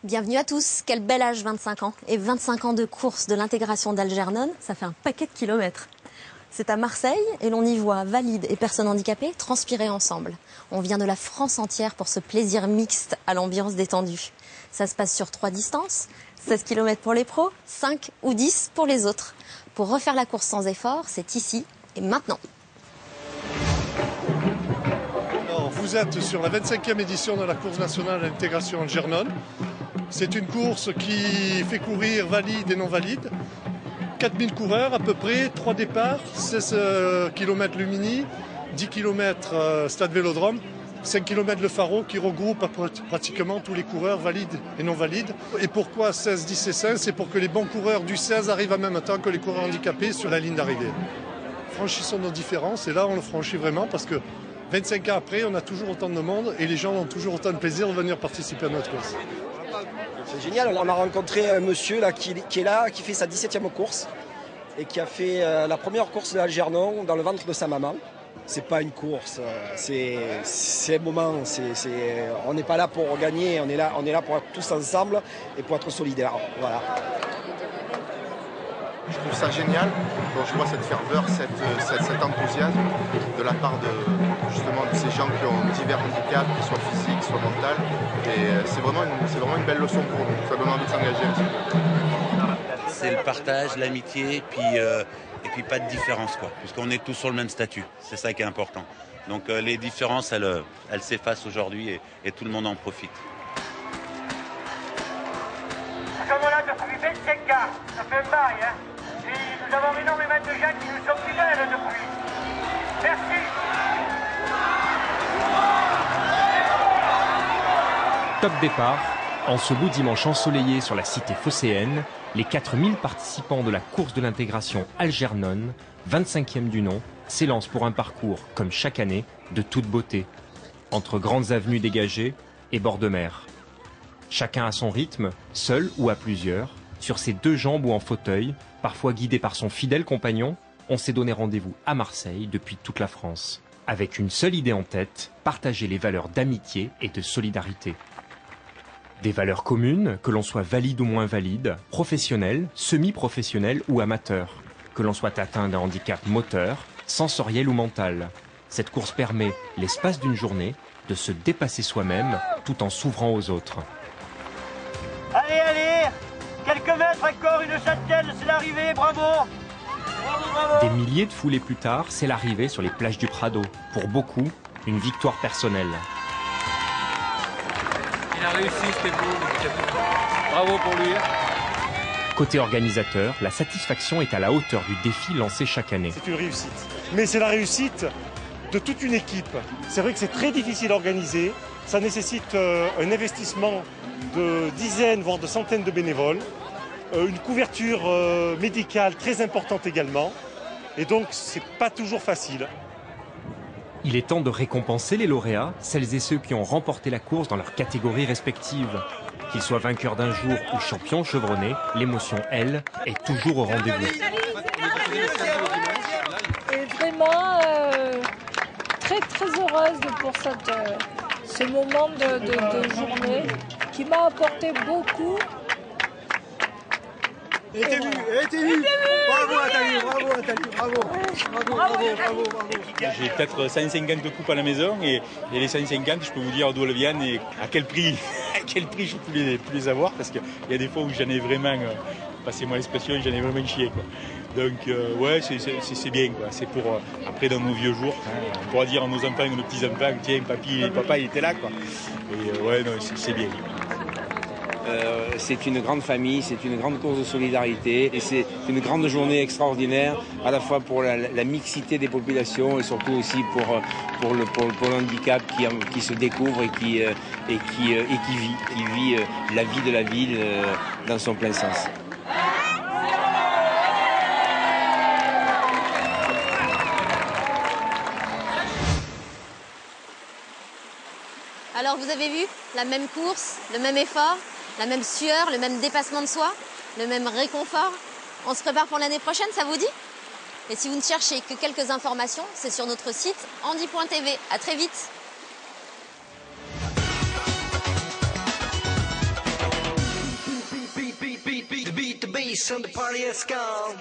Bienvenue à tous, quel bel âge 25 ans et 25 ans de course de l'intégration d'Algernon, ça fait un paquet de kilomètres. C'est à Marseille et l'on y voit valides et personnes handicapées transpirer ensemble. On vient de la France entière pour ce plaisir mixte à l'ambiance détendue. Ça se passe sur 3 distances, 16 km pour les pros, 5 ou 10 pour les autres. Pour refaire la course sans effort, c'est ici et maintenant. Alors, vous êtes sur la 25e édition de la course nationale à l'intégration Algernon. C'est une course qui fait courir valides et non valides. 4000 coureurs à peu près, 3 départs, 16 km le mini, 10 km stade Vélodrome, 5 km le Pharo qui regroupe pratiquement tous les coureurs valides et non valides. Et pourquoi 16, 10 et 16? C'est pour que les bons coureurs du 16 arrivent en même temps que les coureurs handicapés sur la ligne d'arrivée. Franchissons nos différences et là on le franchit vraiment parce que 25 ans après on a toujours autant de monde et les gens ont toujours autant de plaisir de venir participer à notre course. C'est génial, on a rencontré un monsieur là, qui est là, qui fait sa 17e course et qui a fait la première course de Algernon dans le ventre de sa maman. C'est pas une course, c'est un moment, on n'est pas là pour gagner, on est là pour être tous ensemble et pour être solidaires. Voilà. Je trouve ça génial quand je vois cette ferveur, cet enthousiasme de la part de ces gens qui ont divers handicaps, qu'ils soient physiques, soit mentaux. Et c'est vraiment une belle leçon pour nous. Ça donne envie de s'engager un petit peu. C'est le partage, l'amitié, et puis pas de différence, quoi, puisqu'on est tous sur le même statut. C'est ça qui est important. Donc les différences, elles s'effacent aujourd'hui et tout le monde en profite. Nous sommes là depuis 25 ans, ça fait un bail, hein. Et nous avons énormément de gens qui nous sont fidèles depuis. Merci. Top départ, en ce beau dimanche ensoleillé sur la cité phocéenne, les 4000 participants de la course de l'intégration Algernon, 25e du nom, s'élancent pour un parcours, comme chaque année, de toute beauté, entre grandes avenues dégagées et bords de mer. Chacun à son rythme, seul ou à plusieurs, sur ses 2 jambes ou en fauteuil, parfois guidé par son fidèle compagnon, on s'est donné rendez-vous à Marseille depuis toute la France. Avec une seule idée en tête, partager les valeurs d'amitié et de solidarité. Des valeurs communes, que l'on soit valide ou moins valide, professionnel, semi-professionnel ou amateur, que l'on soit atteint d'un handicap moteur, sensoriel ou mental. Cette course permet, l'espace d'une journée, de se dépasser soi-même tout en s'ouvrant aux autres. Allez, allez, quelques mètres encore, une centaine, c'est l'arrivée, bravo. Bravo, bravo. Des milliers de foulées plus tard, c'est l'arrivée sur les plages du Prado. Pour beaucoup, une victoire personnelle. Il a réussi, c'était beau. Bravo pour lui. Côté organisateur, la satisfaction est à la hauteur du défi lancé chaque année. C'est une réussite. Mais c'est la réussite de toute une équipe. C'est vrai que c'est très difficile à organiser. Ça nécessite un investissement de dizaines, voire de centaines de bénévoles. Une couverture médicale très importante également. Et donc, c'est pas toujours facile. Il est temps de récompenser les lauréats, celles et ceux qui ont remporté la course dans leurs catégories respectives. Qu'ils soient vainqueurs d'un jour ou champions chevronnés, l'émotion, elle, est toujours au rendez-vous. Et vraiment très heureuse pour ce moment de journée qui m'a apporté beaucoup. Elle est élue. Bravo Nathalie, bravo. J'ai peut-être 150 coupes à la maison et les 150, je peux vous dire d'où elles viennent et à quel prix je peux les avoir parce qu'il y a des fois où j'en ai vraiment, passez-moi l'expression, j'en ai vraiment chié, quoi. Donc ouais, c'est bien, quoi. C'est pour après dans nos vieux jours, hein, on pourra dire à nos enfants et nos petits-enfants, tiens, papy et papa il était là, quoi. Et ouais, non, c'est bien. C'est une grande famille, c'est une grande course de solidarité et c'est une grande journée extraordinaire à la fois pour la mixité des populations et surtout aussi pour le handicap qui se découvre et qui vit la vie de la ville dans son plein sens. Alors vous avez vu, la même course, le même effort, la même sueur, le même dépassement de soi, le même réconfort. On se prépare pour l'année prochaine, ça vous dit? Et si vous ne cherchez que quelques informations, c'est sur notre site handi.tv. À très vite. peace and the party has gone.